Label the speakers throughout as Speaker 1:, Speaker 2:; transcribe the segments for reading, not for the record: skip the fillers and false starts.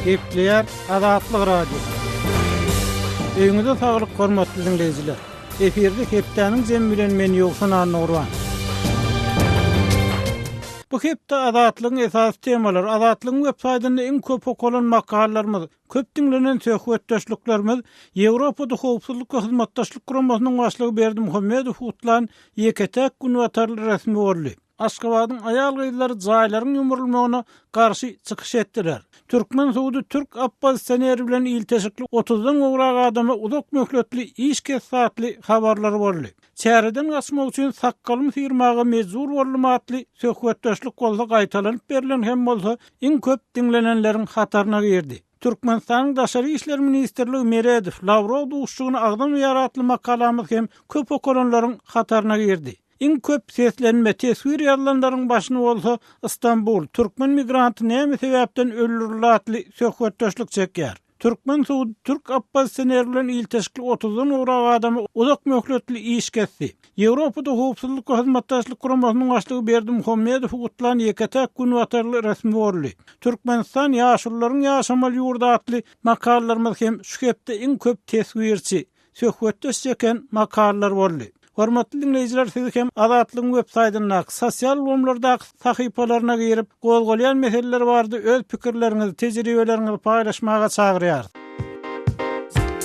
Speaker 1: Gepleyer Azatlyk Radio. Öňüňizde saglyk hormatly dinleýijiler. Eferde hepdeniň jem bilen men ýoksan anurwan. Bu hepde azatlygyň esas temalar, azatlygyň websaýtynda iň köp okulan makallalarymyz, köp dinlenen söhbetdeşliklerimiz, Ýewropada howpsuzlyk we hyzmatdaşlyk guramasynyň başlygy Berdi Muhammedow utlan ýeketek günwatarly resmi boldy. Aşgabatyň aýal gyzlary jaýlaryň ýumurulmagyna garşy çykyş etdiler. Türkmen suwdy Türk oppositsioneri bilen ilteşikli 30-dan gowrak adamy uzak möhletli iş kesatly habarlary boldy. Çäreden gaçmak üçin sakkalymy firmaga mejbur bolmaatly söhbetdeşlik bolsa gaýtalanyp berilen hem bolsa iň köp dinlenenleriň hataryna girdi. Türkmenistanyň Daşary işler ministrligi Meredow, Lavrov duşugyny agdam ýaratly makalamyz hem köp okulanlaryň hataryna girdi. İň köp seslenme tesvir ýazlanlaryň başyny bolsa Istanbul, Türkmen migranty näme sebäpden öldürilatly söhbetdeşlik çekýär. Türkmen suwdy Türk oppositsioneri bilen ilteşikli 30-dan gowrak adamy uzak möhletli iş kesdi. Ýewropada howpsuzlyk we hyzmatdaşlyk guramasynyň başlygy Berdi Muhammedow utlan ýeketek günwatarly resmi boldy. Türkmenistan ýaşullaryň ýaşamaly ýurda atly makallalarymyz hem şu hepde iň köp tesvirçi, söhbetdeşken makallar boldy. Hormatly dinleýijiler, siz hem Azatlygyň websaýtyna, sosial umlarda sahypalaryna girip, golgolyan meseleler bardy, öz pikirleriňizi, tejribelerinizi paýlaşmaga çagyrýar.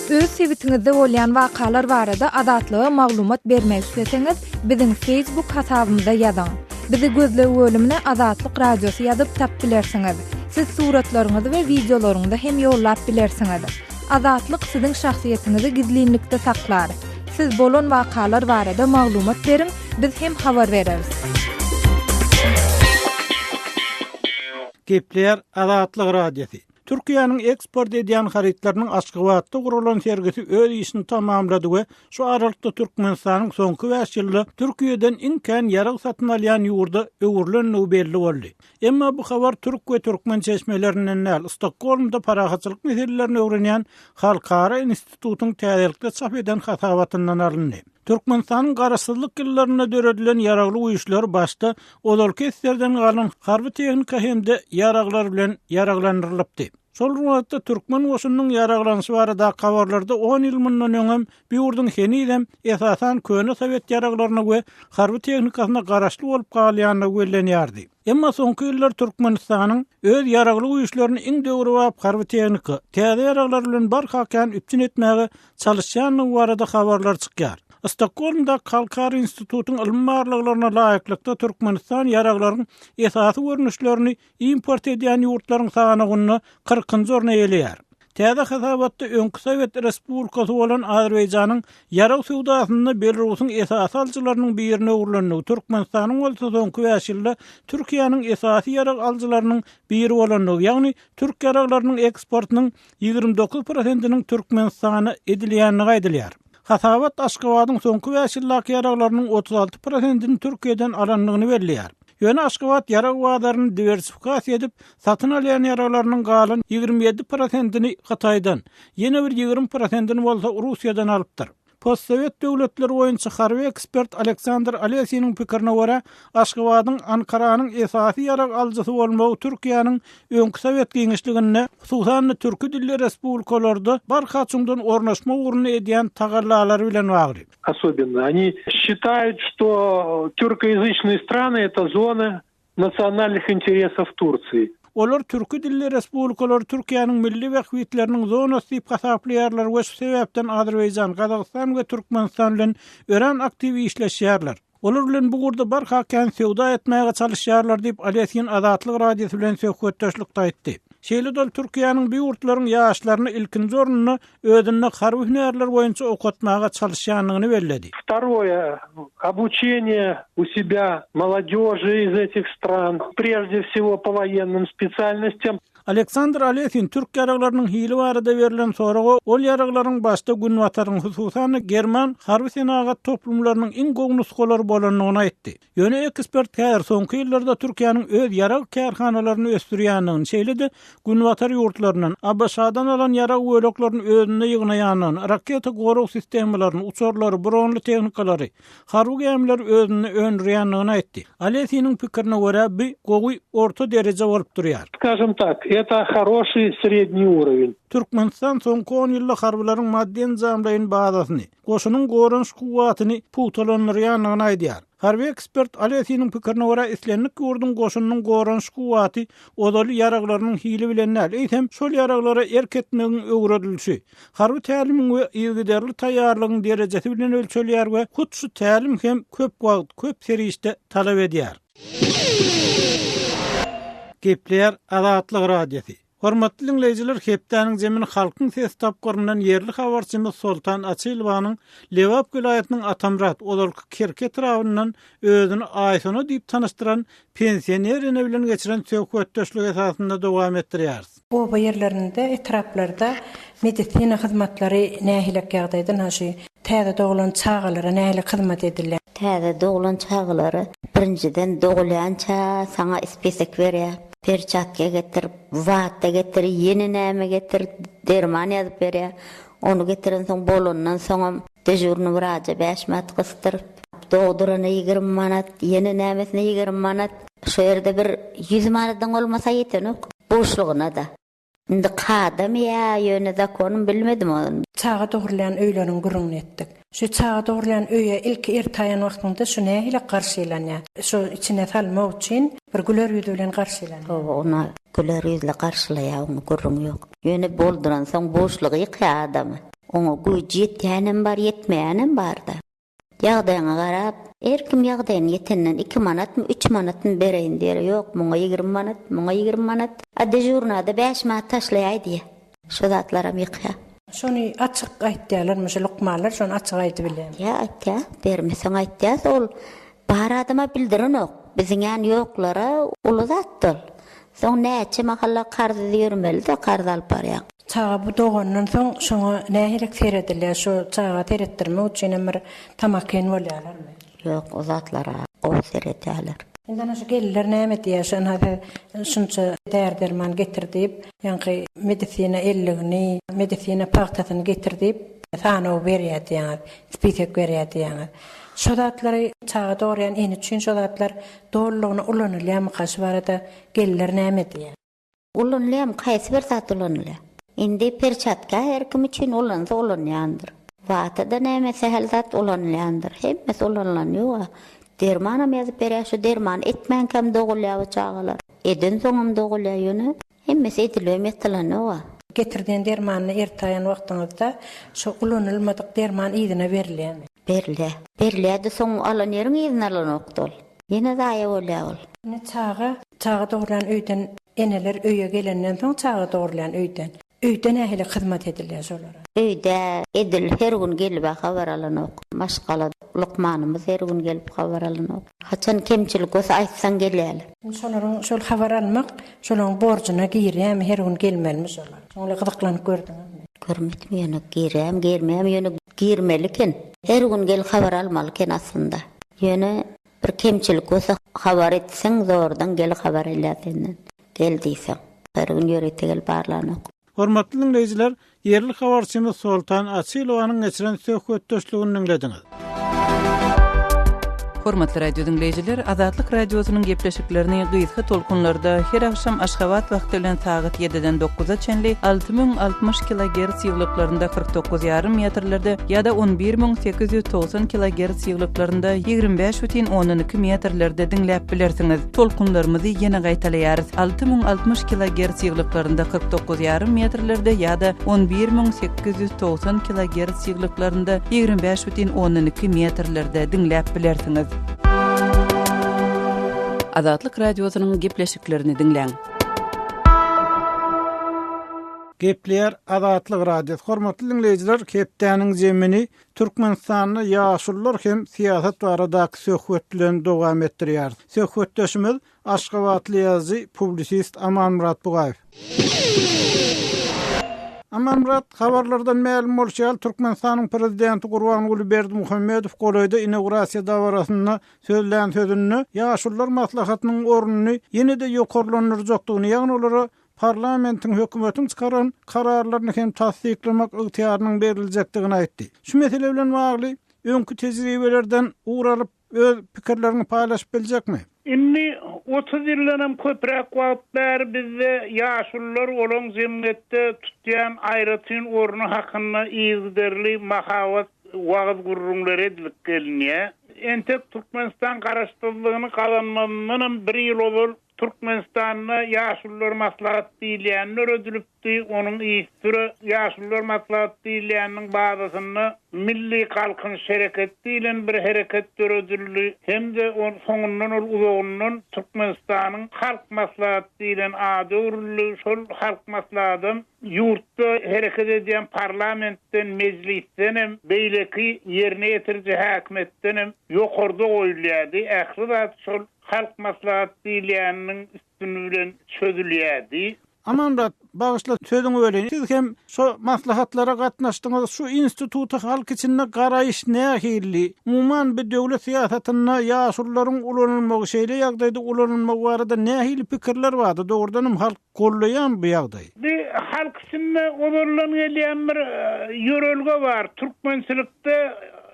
Speaker 2: Öz sebitiňizde bolýan wakalar barada azatlyga maglumat bermek isteseňiz, biziň Facebook hasabymyza ýazyň. Bizi gözlegi bölümine Azatlyk Radiosu ýazyp tap bilersiňiz. Siz suratlaryňyzy we videolaryňyzy hem ýollap bilersiňiz. Azatlyk siziň şahsiýetiniňizi gizlinlikde saklar. Siz bolan wakalar barada maglumat beriň, biz hem habar bereriz.
Speaker 1: Gepleyer Azatlyk Radiosu. Türkiýanyň eksport edýän haritlarynyň Aşgabatda gurulan sergisi öz işini tamamlady we şu aralykda Türkmenistanyň soňky 5 ýylda Türkiýeden iň ýarag satyn alýan ýurda öwürlenýäni belli boldy. Emma bu habar türk we türkmen çeşmelerinden näl Stokholmda parahatçylyk meselelerini öwrenýän Halkara institutynyň täzelikde çap eden hasabatyndan alındy. Türkmenistanyň garaşsyzlyk ýyllaryna döredilen ýaragly uýuşlar başda olorkesterden galan harby tehnika hemde ýaraglar bilen ýaraglandyryldypdy. Şol wagtda türkmen goşunynyň ýaraglanyşy barada habarlarda 10 ýyl mundan öňem bir ýurdun henidem esasan köne Sowet ýaraglaryna we harby tehnikasyna garaşly bolup galýanyny bellenýärdi. Emma soňky ýyllar Türkmenistanyň öz ýaragly uýuşlaryny iň döwri wagt harby tehnika, täze ýaraglar bilen barhakan üpçün etmäge çalışýanyny barada habarlar çykýar. Stokholmda Halkara institutynyň ilim barlyklaryna laýyklykda Türkmenistan ýaraglaryň esasy görnüşlerini import edýän ýurtlaryň sanagyny 40-njy orna eýleýär. Täze hasabatda öňkü Sowet Respublikasy bolan Azerbaýjanyň ýarag sowdasyny Belarusyň esasy aljylarynyň birine öwrülenýär. Türkmenistanyň bolsa soňky 5 ýylda Türkiýanyň esasy ýarag aljylarynyň biri bolandyr. Ýagny türk ýaraglarynyň eksportynyň 29%-iniň Türkmenistana edilýäni gaýdylýar. Hasabat Aşgabatyň soňky 5 ýyllyk ýaraglarynyň 36%-ini Türkiýeden alanlygyny belliýär. Ýöne Aşgabat ýarag wagtlaryny diversifikasiýa edip, satyn alýan ýaraglarynyň galan 27%-ini Hataýdan, ýene bir 20%-ini bolsa Russiýadan alypdyr. Postsovet döwletleri boýunça harby ekspert Aleksandr Alesiynyň pikirine görä, Aşgabatyň Ankaranyň esasy ýarag aljysy bolmagy Türkiýanyň öňkü Sowet giňişligine, hususan türkü dilli respublikalarda barhaçyndan ornaşma uğruna edýän tagallalary bilen bagly.
Speaker 3: Особенно они считают, что тюркоязычные страны это зона национальных интересов Турции.
Speaker 1: Olar türkü dilli respublikalar Türkiýanyň milli wekilleriniň zonasy diýip hasaplaýarlar we şu sebäpden Azerbaýjan, Gazagystan we Türkmenistan bilen ören aktiw işleşýärler. Olar bilen bu gurda barhakan sowda etmäge çalışýarlar diýip Alesiýan Azatlyk Radiosu bilen söhbetdeşlikde aýtdy. Şeýle dol Türkiýanyň bir ýurtlaryň ýaşlaryny ilkinji ornuny özüne harby hünärler boýunça okutmaga çalışýanyny belledi.
Speaker 3: Второе, обучение у себя молодежи из этих стран, прежде всего по военным специальностям.
Speaker 1: Aleksandr Alesiyň türk ýaraglarynyň hili barada berilen soragy, ol ýaraglaryň başda günwataryň hususan German harby senagat toplumlarynyň iň gowy nuskalary bolanyny aýtdy. Ýöne ekspert her soňky ýyllarda Türkiýanyň öz ýarag kärhanalaryny ösdürýäniň, şeýle-de günwatar ýurtlarynyň Abaşadan alan ýarag wöleklaryny özüne ýygnayanyň, raketa gorug sistemalaryny, uçurlary, bronly tehnikalary, harby gemler özüne öndürýäniň aýtdy. Alesiýnyň pikirine görä, bu gowy orta derejede bolup durýar.
Speaker 3: Скажем так, это хороший средний уровень.
Speaker 1: Türkmenistan soňky 10 ýylda harbylaryň maddi enzamlaryň bazasyny, goşunyň goranç kuwatyny puutalanýanyny aýdýar. Harby ekspert Alesiniň pikirine görä islenlik gurdun goşunyň goranç kuwaty odaly yaraglarynyň hili bilen näl, eýsem şol yaraglara erketmegiň öwredilişi, harby tälimin we ýygyderli taýýarlygyň derejesi bilen ölçülýär we hut şu tälim hem köp wagt, köp serişde talap edýär. Gepler Azatlyk Radiosu. Hormatly dinleyijiler, hepdäniň zemini halkyň ses tapgyryndan yerli habarçymyz Sultan Açylwanyň Lewap vilayatynyň Atamrat olarky Kerket rawundan özüni aýsana diýip tanystyran pensionerine bilen geçiren söhbetdeşlik esasynda dowam etdirýär.
Speaker 4: Bu ýerlerinde, etraplarda medisina hyzmatlary nähilek ýagdaýda näşe täze doglan çağalara nähilek hyzmat edilýär.
Speaker 5: Täze doglan çağalary birinciden doglança sana spesek berýär. Perçatga getirip, vaatda getirip, yeni näme getirip, derman ýazyp berýär. Onu getiren soň bolundan soňam dejurny wraja 5 manat gystyrıp, dogduryny 20 manat, yeni nämesine 20 manat. Şu ýerde bir 100 manatdan olmasa ýetenok. Boşlugyna da. Indi kadam ýa ýöne zakonum bilmedim onu.
Speaker 4: Çağa dogurlayan öýleriň gurrun etdik. Şu çağa dogurlayan öýe ilk ertaýan wagtynda şu nähile garşylanýar. Şu içine salmak üçin bir güler ýüzü bilen garşylanýar.
Speaker 5: Ona güler ýüzle garşylaýar, onu gurrun ýok. Ýöne bolduran soň boşlugy ýykýar adamy. Ona güýji ýetýänem bar, ýetmeýänem bar da. Ýagdaýyna garap, erkim ýagdaýyny ýetenden 2 manatmy, 3 manatmy bereýin diýer. Ýok, muňa 20 manat, muňa 20 manat. A dejurnada 5 manat taşlaýdy. Şu zatlaram ýykýar.
Speaker 4: Şonu açyk aýtdylar, meşe lukmalar şonu açyk aýdyp bilen.
Speaker 5: Ya aýtdy, bermeseň aýtdy, ol bar adama bildirin ok. Biziň ýan ýoklara uly zatdyr. Soň näçe mahalla karz ýörmeli-de karz alyp barýar.
Speaker 4: Çağa bu dogandan soň şoňa nähilek seredilýär, şu çağa teretdirmek üçin emir tamaken bolýarlarmy?
Speaker 5: Ýok, o zatlara o seredýärler.
Speaker 4: Indi näşe gelirler näme diýýärsen, hadi şunça derman getirdiip, ýa-ni medisina elligini, medisina paýtasyny getirdiip, sana berýär diýär, spesek berýär diýär. Şu zatlary çağa doguryan eni üçin şu zatlar doğrulugyny ulanylýarmy, gaşy barada gelirler näme diýär?
Speaker 5: Ulanylýarmy, gaýsy bir zat ulanylýar. Indi perçatka her kim üçin ulansa ulanýandyr. Vatada näme hel zat ulanýandyr. Hemmesi ulanýar. Dermanam ýazyp berýär, şu derman etmän kam dogulýar çağalar. Eden soňam dogulýar ýöne. Hemmesi edilýär, etlenýär.
Speaker 4: Getirdiň dermanyny ertaýan wagtyňyzda şu ulanylmadyk derman ýygyna berilýärmi?
Speaker 5: Berilýär. Berilýär de soň alan ýeriň ýygyna alanokdol. Ýene daýa bolýar ol.
Speaker 4: Ne çağa dogurlan öýden eneler öýe gelenden soň çağa dogurlan öýden nähile hyzmat edilýär şolara.
Speaker 5: Öýde edil her gün gelip habar alanok. Maşgala lukmanymyz her gün gelip habar alanok. Haçan kemçilik bolsa aýtsaň gelýär.
Speaker 4: Şolaryň şol habar almak, şolaryň borjuna girýär, her gün gelmelmi şolar. Şoňla gyzyklanyp gördüňmi?
Speaker 5: Görmetmeýän, girýär, girmeýär, ýöne girmeliken. Her gün gelip habar almalyken aslında. Ýöne bir kemçilik bolsa habar etseň zordan gelip habar elýärdiň. Geldiýsen, her gün ýörekde gelip barlanok.
Speaker 1: Hormatly dinleyijiler, yerli habarçymyz Sultan Açylwanyň geçiren söhbetdeşligini dinlediňiz.
Speaker 6: Hormatly radio dinleyijiler, Azatlyk radiosynyň gepleşiklerini gyzga tolkunlarda her akşam Aşgabat wagty bilen saat 7-den 9-a çenli 6060 kHz ýyglyklarynda 49,5 metrlerde ýa-da 11890 kHz ýyglyklarynda 25,12 metrlerde dinläp bilersiňiz. Tolkunlarymyzy ýene gaýtalýarys. 6060 kHz ýyglyklarynda 49,5 metrlerde ýa-da 11890 kHz ýyglyklarynda 25,12 metrlerde dinläp bilersiňiz. Azatlyk radiosynyň gepleşiklerini dinleň.
Speaker 1: Gepler Azatlyk Radiosu. Hormatly dinleyijiler, hepdäniň zemini Türkmenistanyň ýaşullar hem siýasat baradaky söhbetlerini dowam etdirýär. Söhbetdeşimiz Aşgabatly ýazy publisist Amanmurat Bugaýew. Amanmurat, habarlardan ma'lum bolýar, Türkmenistanyň prezidenti Gurbanuly Berdimuhammedow golaýda inaugurasiýa dawrasyna sözlän sözünde ýaşullar maslahatynyň ornuny ýene-de ýokarlandyrjakdygyny, ýagny olara parlamentiň hökümetiň çykaran kararlaryny hem tasdiklemek ygtiýarynyň beriljekdigini aýtdy. Şu mesele bilen bagly öňkü tejribelerden uğralyp öz pikirlerini paýlaşyp biljekmi?
Speaker 7: Inni 30 ýyldan köprek wagtlar bizde ýaşullar olan jemgyýetde tutýan aýratyn ornu hakyna ýygderli mahawat wagt gurrunlar edilik gelýär. Entek Türkmenistan garaşdyrlygyny kazanmanyndan bir ýyl bolup Türkmenistan'a ýaşullar maslahat diýilýänler ödülüpdi. Onuň ýystyry ýaşullar maslahat diýilýäniň bazasyny milli kalkınç hereket diýilen bir hereket ödülli. Hem de on soňundan ol uzogundan Türkmenistanyň halk maslahat diýilen ady urully. Şol halk maslahatyny ýurtda hereket edýän parlamentden, mejlisten hem beýleki ýerine ýetirji häkimetden hem ýokarda goýulýardy. Ähli zat şol halk maslahat diýilýäniniň üstüni bilen çözülýärdi.
Speaker 1: Amanrat, bağışla sözüňi öleýin. Siz hem şu maslahatlara gatnaşdyňyz, şu instituty halk içinde garaýyş nähili? Umuman bir döwlet siýasatyna ýaşullaryň ulanylmagy şeýle ýagdaýda ulanylmagy barada nähili pikirler bardy? Dogrudan halk gollaýan bu ýagdaý.
Speaker 7: Bir halk içinde ulanylmagy gelýän bir ýörelge bar. Türkmençilikde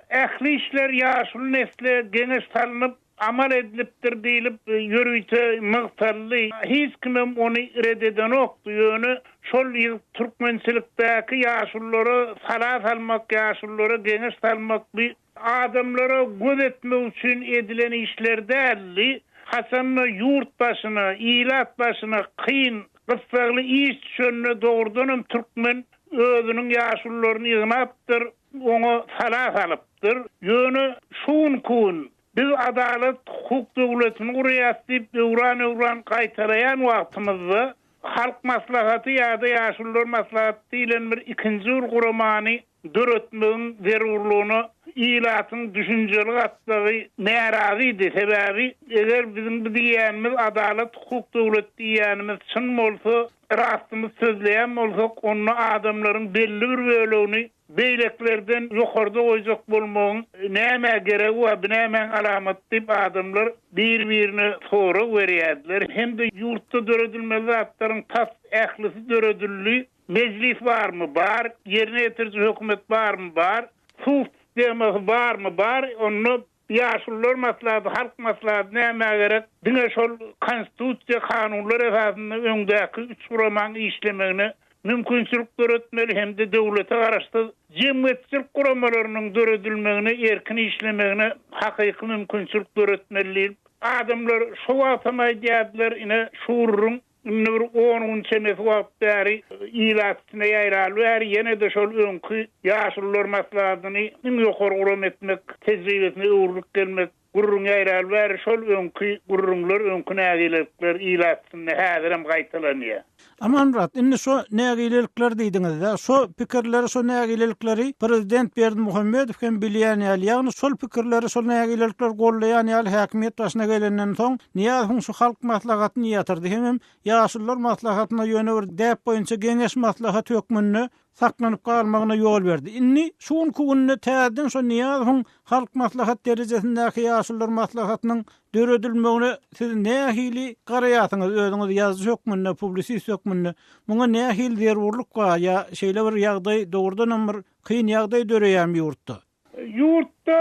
Speaker 7: ähli işler ýaşul nesle geňeş talynyp amal edilipdir diýilip ýörüýte mygtarly hiç kimem ony reddeden okdy. Ýöne şol Türkmençilikdäki ýaşullary salat almak, ýaşullary geňeş salmak bir adamlara göz etmek üçin edilen işler däldi. Hasanna ýurt başyna, ilat başyna kyn, gysgaly iş şönne dogrudan Türkmen özüniň ýaşullaryny ýygnapdyr, oňa salat alypdyr. Ýöne şuň kun biz adalet hukuk devletini gurýatdyp öwran gaýtarayan wagtymyzda halk maslahaty ýa-da ýaşullar maslahaty diýilen bir ikinji gurmany döretmegiň zerurlugyny ilatyň düşünjeli gatnagy närazydy. Sebäbi eger bizim diýänimiz adalet hukuk devleti diýänimiz çyn bolsa, rastymyz sözleýän bolsak, onu adamlaryň belli bir bölegini beýleklerden ýokarda goýjak bolmagyň näme geregi we näme alamat diýip adamlar bir-birini soru berýärdiler. Hem de ýurtda döredilmeli zatlaryň tas ählisi döredildi. Meclis barmy? Bar. Ýerine ýetirji hökümet barmy? Bar. Sulh sistemi barmy? Bar. Onu ýaşullar maslahaty, halk maslahaty näme gerek? Diňe şol konstitusiýa kanunlar esasynda öňdäki 3 roman işlemegini mümkinçilik döretmeli hem de döwlete garaşdy jemgyýetçilik guramalarynyň döredilmegine, erkin işlemegine hakyky mümkinçilik döretmeli. Adamlar şu wagtama diýdiler, ine şuurun bir 10 çemes wagtary ilatyna ýaýraly, ýene de şol öňkü ýaşullar maslahatyny ýokary guram etmek, tejribesine öwrük gelmek, gurrun ýaýraly, şol öňkü gurrunlar, öňkü nägilikler ilatyny häzirem gaýtalanýar.
Speaker 1: Amanrat, inni şu nägilelikler diýdiňiz-de, şu pikirleri, şu nägilelikleri Prezident Berdimuhammedow hem bilýän ýaly, ýagny şol pikirleri, şol nägilelikler gollaýan ýaly häkimet başyna gelenden soň niýe şu halk maslahatyny ýatyrdy, hem ýaşullar maslahatyna ýöne bir däp boýunça geňeş maslahat hökmüni saklanyp galmagyna ýol berdi. Inni şuň kunny täzeden şu niýe halk maslahat derejesindäki ýaşullar maslahatynyň döredilmegine siz nähili garaýasyňyz özüňiz ýazyş hökmünde, publisist hökmünde? Muňa nähili zerurluk bar ýa şeýle bir ýagdaý dogrudan bir kyn ýagdaý döreýän ýurtda?
Speaker 7: Ýurtda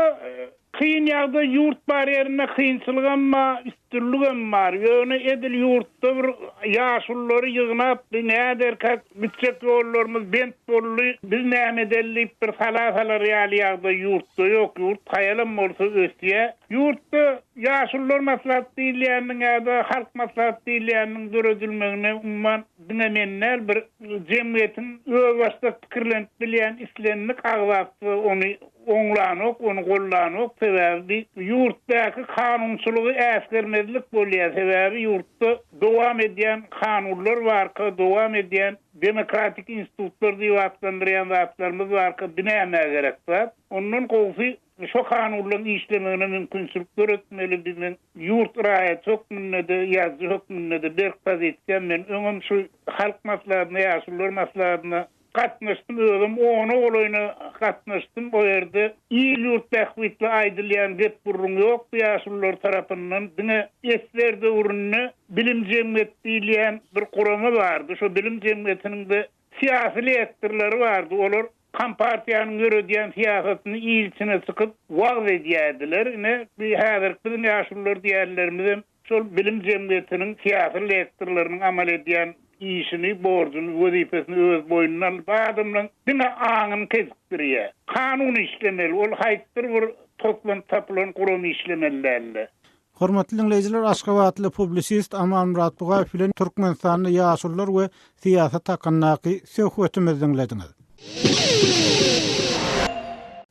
Speaker 7: kyn ýagdaý ýurt bar ýerine kynçylyk amma üstünlügem bar. Ýöne edil ýurtda bir ýaşullary ýygnap, näderkä bitjek ýollarymyz bent bolly, biz näme edellip bir salasalar ýaly ýurtda ýok, ýurt haýalam bolsa ösdiýe. Ýurtda ýaşullar maslahat diýilýäniň ýa-da halk maslahat diýilýäniň döredilmegine umman diňemenler bir jemgyýetiň öz başda pikirlenip bilýän islenlik agzapy ony oňlanok, onu gollanok sebäbi ýurtdaky kanunçylygy äsgermezlik bolýar. Sebäbi ýurtda dowam edýän kanunlar barka, dowam edýän demokratik institutlar diýip atlandyrýan zatlarymyz barka, näme gerek bar? Ondan gowsy şu kanunlaryň işlemegine mümkinçilik döretmeli bilen ýurt raýat hökmünde de ýazy hökmünde de bir pozisiýa men öňüm şu halk maslahatyna, ýaşullar maslahatyna gatnaşdym, özüm onu olayna gatnaşdym. O ýerde ýyl ýurt tähwitli aýdylýan gep burun ýok, ýaşullar tarapyndan diňe eslerde urunny bilim jemgyýeti diýilýän bir guramy bardy. Şu bilim jemgyýetiniň de siýasy liderleri bardy. Olar Kompartiýanyň ýöredýän siýasatyny ýyl içine çykyp wagt edýärdiler. Bir häzir bizim ýaşullar diýerlerimiz şol bilim jemgyýetiniň siýasy lektorlarynyň amal edýän işini, borcunu, wezipesini öz boýnuna alyp adamlaryň diňe aňyny kesipdirýär. Kanun işlemeli, ol haýtdyr bir toplan tapılan kurum işlemellerle.
Speaker 1: Hormatly dinleyijiler, Aşgabatly publisist Aman Murat Bugaýew bilen Türkmenistanyň ýaşullar we siýasat hakkyndaky söhbetimizi dinlediňiz.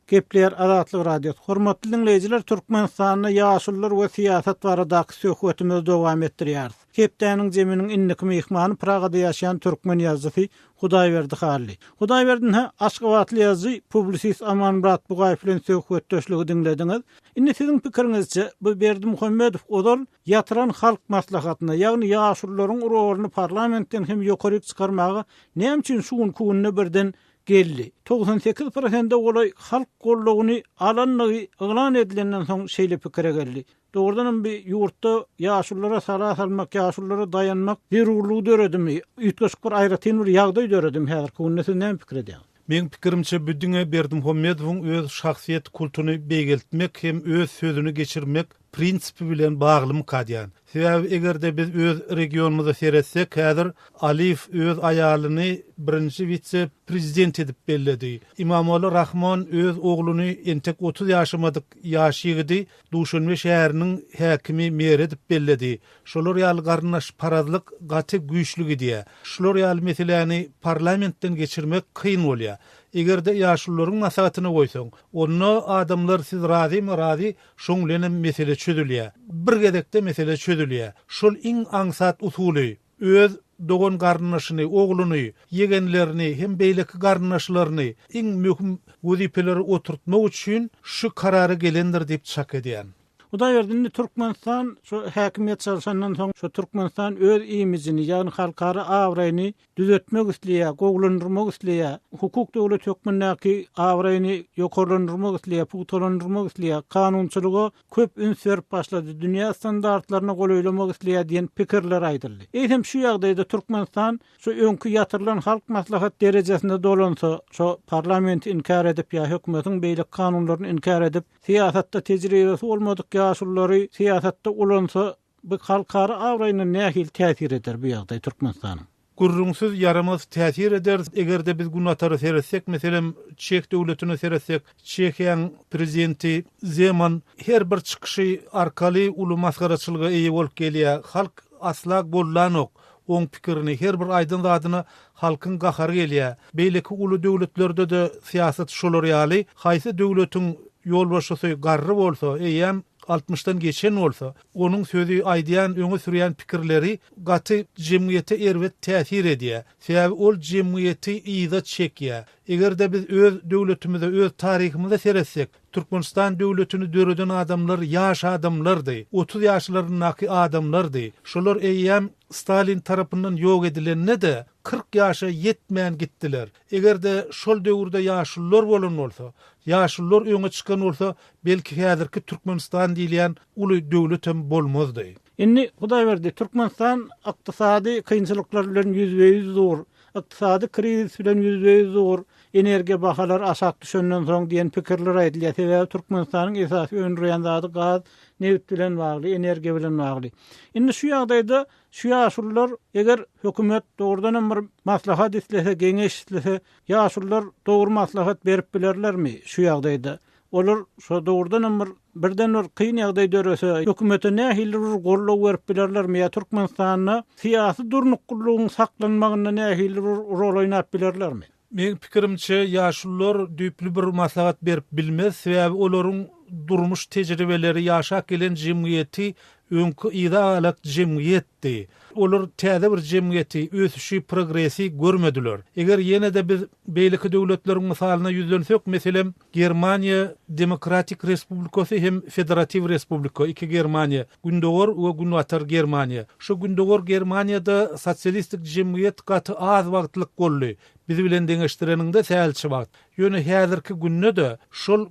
Speaker 1: Kepler Adatlyk Radiosu. Hormatly dinleyijiler, Türkmenistanyň ýaşullar we siýasat baradaky söhbetimizi dowam etdirýär. Kepdäniň jeminiň innik mehmany Pragada ýaşaýan türkmen ýazgysy Hudaýberdi Hally. Hudaýberdiň Aşgabatly ýazgy publisist Aman Murat Bugaýew bilen söhbetdeşligi dinlediňiz. Indi siziň pikiриňizçe bu Berdimuhammedow odal ýatyran halk maslahatyna, ýagny ýaşullaryň urwaryny parlamentden hem ýokaryk çykarmagy näme üçin şuň kunny birden geldi. 98% olay halk gollugyny alanlygy ýalan edilenden soň şeýle pikire geldi. Doğrudan bir yurtda ýaşullara sala salmak, ýaşullara dayanmak zerurlugy döredimi? Ýetgeşik bir aýratyn bir ýagdaý döredimi? Häzir kunny siz näme pikir edýäňiz?
Speaker 8: Men pikirimçe büdüňe Berdimuhammedowyň öz şahsiýet kulturyny begeltmek hem öz sözüni geçirmek prinsipi bilen bagly kadýan. Sebäbi egerde biz öz regionumyzda seretsek, häzir Alif öz aýalyny birinji vitse prezident edip belledi. İmamoğlu Rahman öz ogluny entek 30 ýaşamadyk ýaşygydy Duşanbe şäheriniň häkimi mer edip belledi. Şolar ýaly garnaş parazlyk gaty güýçlügi diýe. Şolar ýaly meseleni parlamentden geçirmek kyn bolýar. Egerde ýaşullaryň maslahatyna goýsaň, onu adamlar siz razymy razy, şoň bilen mesele çözülýär. Bir gedekde mesele çözülýär. Şol iň aňsat usuly öz dogon garnaşyny, ogluny, yegenlerini hem beýleki garnaşlaryny iň möhüm wezipeleri oturtmak üçin şu karary gelendir diýip çak edýän.
Speaker 1: Hudaýberdi Türkmenistan şu häkimiýet çalşandan soň şu Türkmenistan öz imijini, ýagny halkara awraýyny düzeltmek isleýär, gowlandyrmak isleýär, hukuk döwlet hökmündäki awraýyny ýokarlandyrmak isleýär, pugtalandyrmak isleýär, kanunçylyga köp üns berip başlady, dünýä standartlaryna goýulamak isleýär diýen pikirler aýdyldy. Eýsem şu ýagdaýda Türkmenistan şu öňkü ýatyrylan halk maslahat derejesinde dolansa, şu parlament inkar edip ýa hökümetiň beýlik kanunlaryny inkar edip, siýasatda tejribesi bolmadyk ýaşullary siýasatda ulansa, bu halkara awraýyna nähil täsir eder bu ýagdaý Türkmenistanyň?
Speaker 8: Gurrungsuz yaramaz täsir eder. Egerde biz gunatary seretsek, meselem Çek döwletini seretsek, Çekiýanyň prezidenti Zeman her bir çykyşy arkaly uly masgaraçylyga eýe bolup gelýär. Halk aslak bollanok. Oň pikirini her bir aýdyn zadyna halkyň gahary gelýär. Beýleki uly döwletlerde de siýasat şolar ýaly, haýsy döwletiň ýolbaşçysy garry bolsa, eýem 60'dan geçen olsa, onun sözü aýdýan, öňe sürýän pikirleri gaty jemgyýete erwet täsir edýär. Sebäbi ol jemgyýeti ýyda çekýär. Egerde biz öz döwletimize, öz taryhymyza seretsek, Türkmenistan döwletini döreden adamlar ýaş adamlardy. 30 ýaşlarynyňky adamlardy. Şolar eýem Stalin tarapyndan ýok edilende de 40 ýaşa ýetmän gitdiler. Egerde şol döwürde ýaşullar bolan bolsa, ýaşullar öňe çykan bolsa, belki häzirki Türkmenistan diýilen uly döwlet hem bolmazdy.
Speaker 1: Indi Hudaýberdi Türkmenistan ykdysady kynçylyklar bilen ýüzbeýüz dur, ykdysady krizis bilen ýüzbeýüz dur, energiýa bahalar aşak düşenden soň diýen pikirler aýdylýar. Sebäbi Türkmenistanyň esasy öňürýän zady gaz, neft bilen bagly, energiýa bilen bagly. Indi şu ýagdaýda şu ýaşullar eger hökümet dogrudan bir maslahat islese, geňeş islese, ýaşullar dogry maslahat berip bilerlermi şu ýagdaýda? Olar şu dogrudan birden bir kyn ýagdaý dörese, hökümete nähili bir golluk berip bilerlermi? ýa Türkmenistanyň siýasy durnuklugynyň saklanmagyna nähili bir rol oýnap bilerlermi?
Speaker 8: Men pikirimçe ýaşullar düýpli bir maslahat berip bilmez, sebäbi olaryň durmuş tejribeleri ýaşak gelen jemgyýeti öňkü idealak jemgyýetdi. Olar täze bir jemgyýeti, ösüşi, progresi görmediler. Eger ýene de biz beýleki döwletleriň misalyna ýüzlensek, meselem Germaniýa Demokratik Respublikasy hem Federativ Respublika, iki Germaniýa, Gündogor we Günwatar Germaniýa. Şu Gündogor Germaniýada sosialistik jemgyýet gaty az wagtlyk boldy. Biz bilen deňeşdireninde säälçi wagt. Ýöne häzirki günde de şol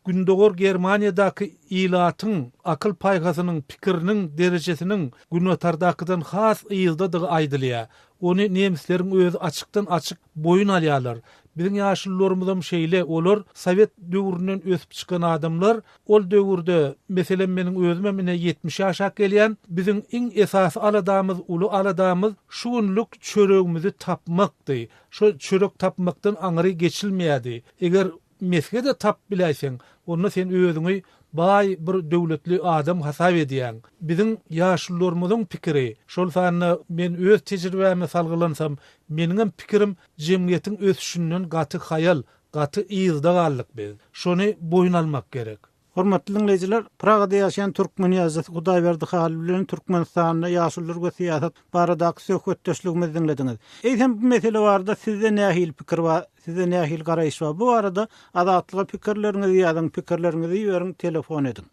Speaker 8: gündogor Germaniýadaky ilatyň, akıl paýgasynyň, pikiriniň derejesiniň günnotardakdan has ýyldadygy aýdylýar. Onu nemislerin özü açykdan açyk boyun alýarlar. Biziň ýaşullarymyzam şeýle, olar Sowet döwründen ösüp çykan adamlar, ol döwürde meselem meniň özüme mine 70 ýaşa gelýän, biziň iň esas aladamyz, uly aladamyz şu günlük çöregimizi tapmakdy. Şu çörek tapmakdan aňry geçilmeýärdi. Eger mesgede tap biläýseň, onu sen özüňi bay bir döwletli adam hasap edýän. Biziň ýaşullarymyzyň pikiri, şol sanyna men öz tejribäme salgylansam, meniň pikirim jemgyýetiň ösüşinden gaty hayal, gaty ýyzda gallyk biz. Şonu boyun almak gerek.
Speaker 1: Hormatly dinleyijiler, Pragada ýaşaýan türkmen ýazgysy Hudaýberdi Halil bilen Türkmenistanyň ýaşullar we siýasat baradaky söhbetdeşligimizi dinlediňiz. Eýsem bu mesele barada sizde nähil pikir bar, sizde nähil garaýyş bar? Bu arada adatlyga pikirleriňizi ýazyň, pikirleriňizi ýöreň, telefon edin.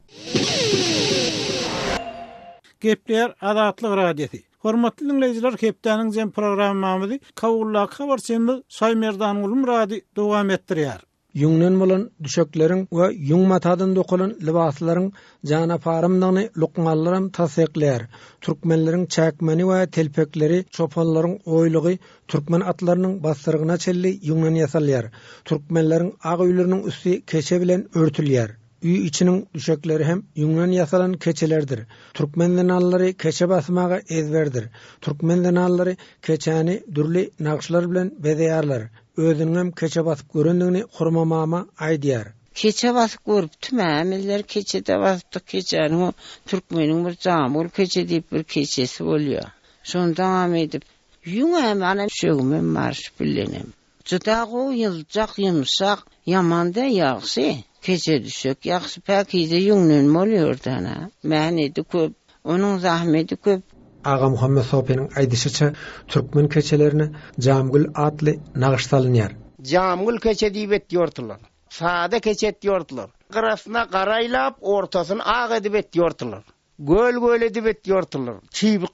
Speaker 1: Gepler Adatlyk radiosi. Hormatly dinleyijiler, hepdeniň jem programmamyzy Kawulla habarçymyz Saýmerdan ulum radio dowam etdirýär.
Speaker 9: Yüňden bolan düşekleriň we yüň matadan dokulan libaslaryň jana parymdygyny lukmanlaram tasdiqlär. Türkmenleriň çäkmeni we telpekleri, çopanlaryň oýlugy türkmen atlarynyň bastyrgyna çelli yüňden ýasalýar. Türkmenleriň ag öýleriniň üstü keçe bilen örtülýär. Üy içiniň düşekleri hem yüňden ýasalan keçelerdir. Türkmen denallary keçe basmaga ezberdir. Türkmen denallary keçäni dürli naqşlar bilen bezeýärler. Özüňem keçe basyp görendigini hormamama aýdýar.
Speaker 10: Keçe basyp görüp tümämeler keçede basyp keçäni türkmeniň bir jamul keçe diýip bir keçesi bolýar. Şondan edip yüňem ana şögüme marş bilenem. Juda goýuljak ýumşak, ýamanda ýaxşy. Keçe düşek ýaxşy päkide yüňden bolýar-da. Mäni de köp, onuň zahmeti köp.
Speaker 9: Ağa Muhammed Sofi'nin aýdyşyça türkmen keçelerini Jamgul atly naqş salynýar.
Speaker 11: Jamgul keçe diýip etýärdiler. Sada keçe etýärdiler. Garasyna garaýlap, ortasyny ag edip etýärdiler. Göl edip etýärdiler.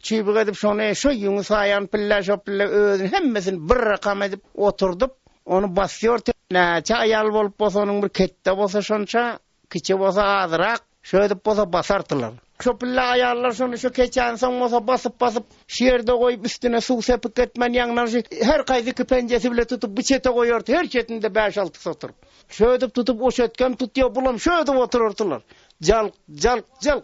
Speaker 11: Çybık edip şonu şu ýüňi saýan pilla şopilla özüni hemmesini bir rakam edip oturdup, onu basýar. Näçe aýal bolup bolsa bir kette bolsa şonça, kiçe bolsa azrak, şöyle bolsa basardylar. Şopilla ayarlar şonu şu keçen soňmasa basyp şerde goýup üstüne suw sepip ketmen ýaňlar her gaýzy penjesi bile tutup bu çete goýardy, her çetinde 5-6 sotur. Şöyle tutup o çetkem tutýar bulam şöyle otururdylar. Jalk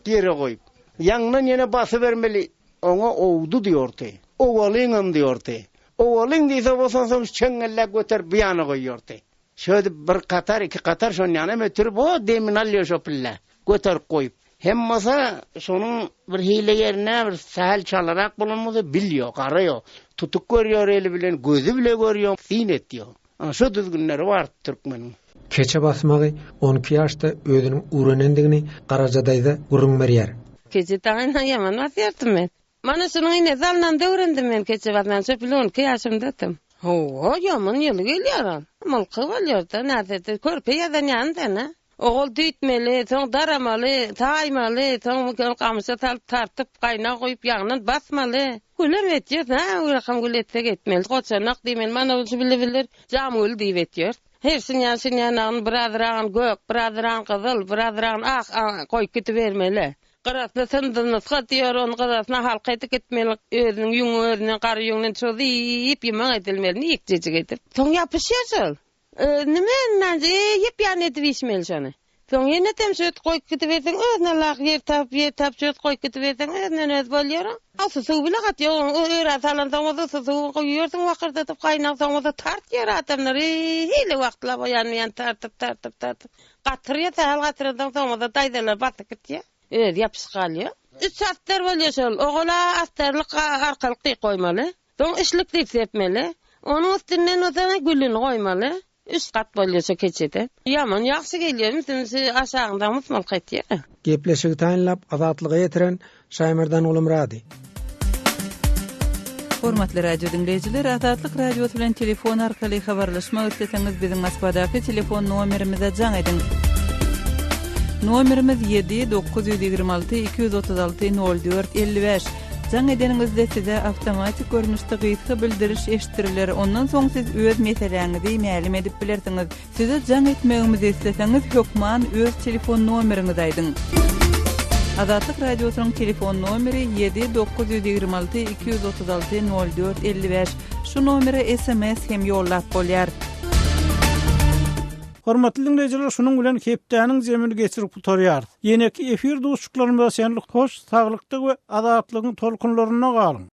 Speaker 11: ýere goýup. Ýaňdan ýene basy bermeli. Oňa owdu diýordy. Owalyňam diýordy. Owalyň diýse bolsa çengelle göter biýana goýardy. Şöyle bir qatar, iki qatar şonu ýana metir bo demin alýar şopilla. Göter goýup. Hem masa şonun bir hile yerine bir sahil çalarak bulunmadı bilýär, garaýar. Tutuk görýär eli bilen, gözü bile görýär, fin etýär. Ana şu düzgünleri bar türkmeniň.
Speaker 9: Keçe basmagy 12 ýaşda özüniň uranendigini Garajadaýda gurrun berýär.
Speaker 10: Keçe taýna ýaman wasýartym men. Mana şunyň ine zalnan döwrendim men keçe basman şöpli 12 ýaşymdaym. Ho, ýaman ýyly gelýär. Malky bolýar-da, näzerde körpe ýadan ýanda. Oğul düýtmeli, soň daramaly, taýmaly, soň gamşa tartyp gaýna goýup ýagnan basmaly. Gülem etýär, rakam gül etsek etmeli. Goçanak diýmen, mana şu bilebilir, jamul diýip etýär. Hersin ýaşynyň birazragan gök, birazragan gyzyl, birazragan ak goýup getibermeli. Garasna sındyny satýar, onu garasyna halka etip gitmeli, özüniň ýüňüne, gary ýüňüne çöziýip ýemaň edilmeli, ýekjejik etip. Soň ýapyşýar. Nime näze ýepýan edip işmeli şonu. Soň ýene temşet goýup getiberseň, özüne laq yer tap şöt goýup getiberseň, özüne öz bolýar. Alsa suw bile gatýar, öýre salandaňda suw goýýarsyň wagtdatyp gaýnaksaňda tartýar adamlar. Hile wagtla boýanmaýan tartyp. Gatyrýar, sahal gatyrdan soňda daýdalar batyp gitýär. Ýapyşyk galýar. 3 saatlar bolýar şol. Ogala astarlyk arkalyk goýmaly. Soň işlik diýip sepmeli. Onun üstünden özüne gülünü goýmaly. 3 kat bolýarsa keçede. Ýaman ýaxşy gelýär, misli aşagyndan musmal gaýtýar.
Speaker 9: Gepleşigi taýinlap azatlyga ýetiren Saýmerdan ulum rady.
Speaker 6: Hormatly radio dinleyijiler, Azatlyk radiosu bilen telefon arkaly habarlaşmak isleseňiz biziň Moskvadaky telefon nomerimize jaň edin. Nomerimiz 7 926 236 04 55. Jaň edeningizde size awtomatik görnüşde gyýtgy bildiriş eşitdiriler. Ondan soň siz öz meseleňizi ma'lum edip bilersiňiz. Size jaň etmegiňizi isteseňiz hökman öz telefon nomeriňizi aýdyň. Azatlyk radiosynyň telefon nomeri 7-926 236 04 55. Şu nomere SMS hem ýollap bolýar.
Speaker 1: Hormatly dinleyijiler, şunun bilen hepdäniň zemini geçirip tutarýar. Ýene-ki efir dostluklarymyza şenlik hoş, saglykdyk we azatlygyň tolkunlaryna galyň.